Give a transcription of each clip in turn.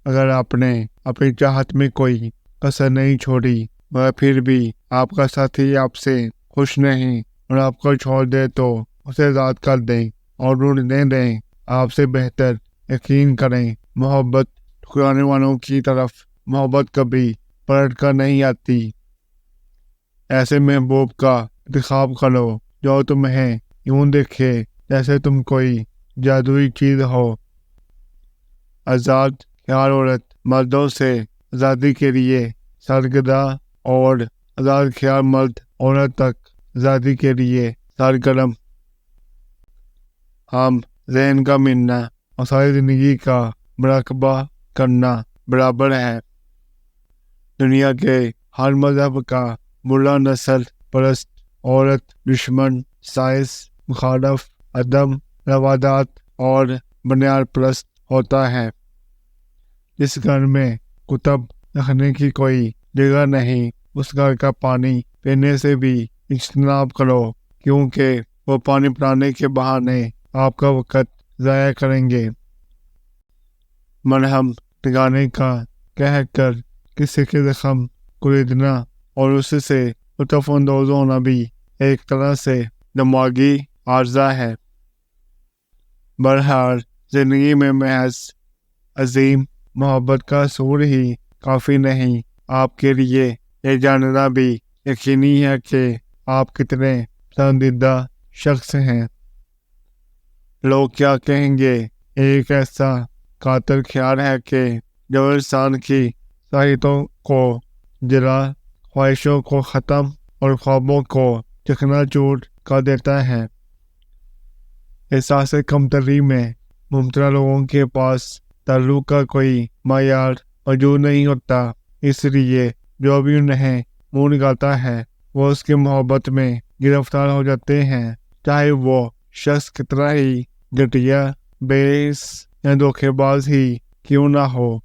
اگر آپ نے اپنی چاہت میں کوئی کسر نہیں چھوڑی مگر پھر بھی آپ کا ساتھی آپ سے خوش نہیں اور آپ کو چھوڑ دے تو اسے آزاد کر دیں اور ڈھونڈنے دیں۔ آپ سے بہتر یقین کریں، محبت ٹھکرانے والوں کی طرف محبت کبھی پلٹ کر نہیں آتی۔ ایسے محبوب کا انتخاب کرو جو تمہیں یوں دیکھے جیسے تم کوئی جادوئی چیز ہو۔ آزاد خیال عورت مردوں سے آزادی کے لیے سرگردہ اور آزاد خیال مرد عورت تک آزادی کے لیے سرگرم۔ ہم ذہن کا ملنا اور ساری زندگی کا مراقبہ کرنا برابر ہے۔ دنیا کے ہر مذہب کا برا نسل پرست، عورت دشمن، سائنس مخالف، عدم روادات اور بنیاد پرست ہوتا ہے۔ جس گھر میں کتب رکھنے کی کوئی جگہ نہیں اس گھر کا پانی پینے سے بھی اجتناب کرو، کیونکہ وہ پانی پلانے کے بہانے آپ کا وقت ضائع کریں گے۔ مرہم لگانے کا کہہ کر کسی کے زخم خریدنا اور اس سے لطف اندوز ہونا بھی ایک طرح سے دماغی عارضہ ہے۔ بہرحال زندگی میں محض عظیم محبت کا سور ہی کافی نہیں، آپ کے لیے یہ جاننا بھی یقینی ہے کہ آپ کتنے پسندیدہ شخص ہیں۔ لوگ کیا کہیں گے ایک ایسا قاتل خیال ہے کہ جو انسان کی صلاحیتوں کو جلا، خواہشوں کو ختم اور خوابوں کو چکنا چور کر دیتا ہے۔ احساس کمتری میں مبتلا لوگوں کے پاس تعلق کا کوئی معیار موجود نہیں ہوتا، اس لیے جو بھی انہیں منہ نکالتا ہے وہ اس کی محبت میں گرفتار ہو جاتے ہیں، چاہے وہ شخص کتنا ہی گھٹیا، بےحس یا دھوکے باز ہی کیوں نہ ہو۔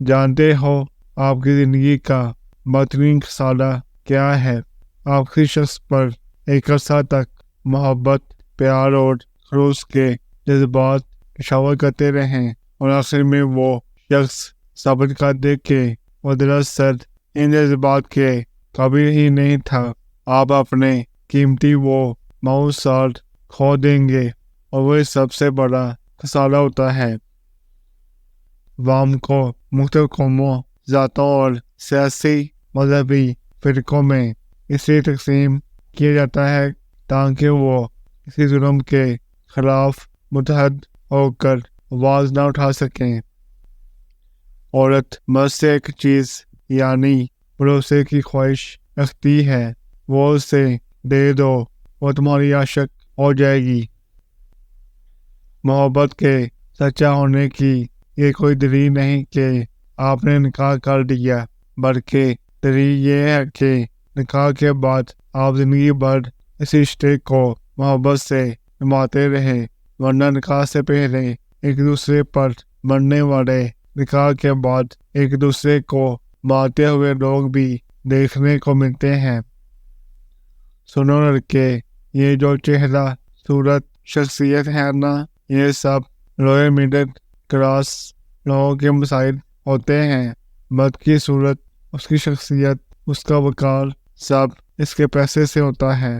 جانتے ہو آپ کی زندگی کا بدترین خسارہ کیا ہے؟ آپ کسی شخص پر ایک عرصہ تک محبت، پیار اور خلوص کے جذبات نشور کرتے رہیں اور آخر میں وہ شخص ثابت کر دے کہ وہ دراصل ان جذبات کے قابل ہی نہیں تھا۔ آپ اپنے قیمتی وہ معاون سال کھو دیں گے اور وہ سب سے بڑا خسارہ ہوتا ہے۔ عوام کو مختلف قوموں، ذاتوں اور سیاسی مذہبی فرقوں میں اس لیے تقسیم کیا جاتا ہے تاکہ وہ کسی ظلم کے خلاف متحد ہو کر آواز نہ اٹھا سکیں۔ عورت مرد سے ایک چیز یعنی بھروسے کی خواہش رکھتی ہے، وہ اسے دے دو، وہ تمہاری عاشق ہو جائے گی۔ محبت کے سچا ہونے کی یہ کوئی دلیل نہیں کہ آپ نے نکاح کر لیا، بلکہ دلیل یہ ہے کہ نکاح کے بعد آپ زندگی بھر اس رشتے کو محبت سے نبھاتے رہے، ورنہ نکاح سے پہلے ایک دوسرے پر مرنے والے نکاح کے بعد ایک دوسرے کو مارتے ہوئے لوگ بھی دیکھنے کو ملتے ہیں۔ سنو لڑکے، یہ جو چہرہ صورت شخصیت ہے نا، یہ سب لوئر مڈل کلاس لوگوں کے مسائل ہوتے ہیں۔ مرد کی صورت، اس کی شخصیت، اس کا وقار، سب اس کے پیسے سے ہوتا ہے۔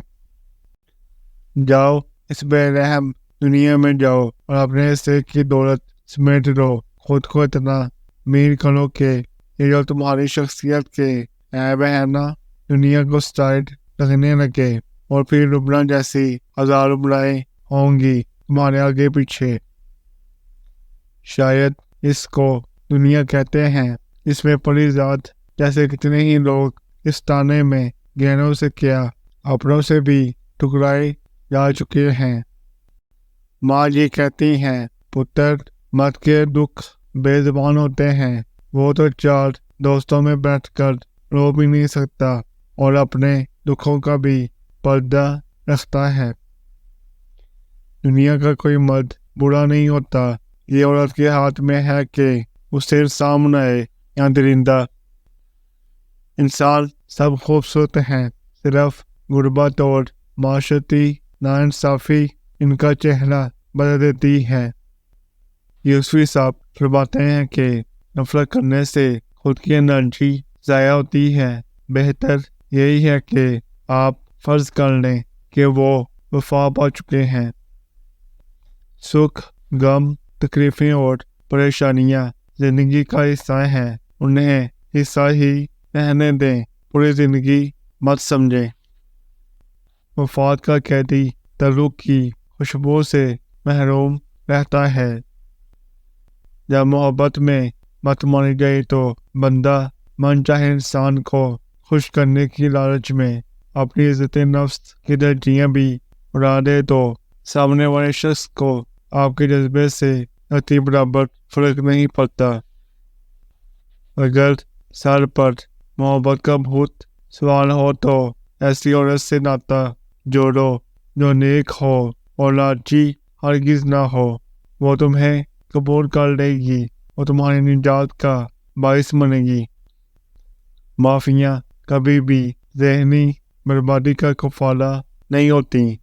جاؤ اس بے رحم دنیا میں جاؤ اور اپنے حصے کی دولت سمیٹ لو، خود کو اتنا امیر کرو کہ یہ جو تمہاری شخصیت کے عیب ہے نا، دنیا کو سٹائٹ لگنے لگے، اور پھر لبنا جیسی ہزار بلائیں ہوں گی تمہارے آگے پیچھے۔ شاید اس کو دنیا کہتے ہیں، اس میں پریزاد جیسے کتنے ہی لوگ اس تانے میں گہنوں سے کیا اپنوں سے بھی ٹکرائے جا چکے ہیں۔ ماں یہ کہتی ہیں، پتر مرد کے دکھ بے زبان ہوتے ہیں، وہ تو چار دوستوں میں بیٹھ کر رو بھی نہیں سکتا اور اپنے دکھوں کا بھی پردہ رکھتا ہے۔ دنیا کا کوئی مرد برا نہیں ہوتا، یہ عورت کے ہاتھ میں ہے کہ اسے انسان بنائے یا درندہ۔ انسان سب خوبصورت ہیں، صرف غربت اور معاشرتی ناانصافی ان کا چہرہ بدل دیتی ہے۔ یوسفی صاحب فرماتے ہیں کہ نفرت کرنے سے خود کی انرجی ضائع ہوتی ہے، بہتر یہی ہے کہ آپ فرض کر لیں کہ وہ وفا پا چکے ہیں۔ سکھ، غم، تکلیفیں اور پریشانیاں زندگی کا حصہ ہیں، انہیں حصہ ہی رہنے دیں، پوری زندگی مت سمجھیں۔ وفات کا قیدی تعلق کی خوشبو سے محروم رہتا ہے۔ جب محبت میں مت مانی گئی تو بندہ من چاہے انسان کو خوش کرنے کی لالچ میں اپنی عزت نفس کی درجیاں بھی اڑا دے تو سامنے والے شخص کو آپ کے جذبے سے اتی برابر فرق نہیں پڑتا۔ اگر سر پر محبت کا بھوت سوار ہو تو ایسی عورت سے ناتا جوڑو جو نیک ہو اور لالچی ہرگز نہ ہو، وہ تمہیں قبول کر لے گی اور تمہاری نجات کا باعث بنے گی۔ معافیاں کبھی بھی ذہنی بربادی کا کفالہ نہیں ہوتی۔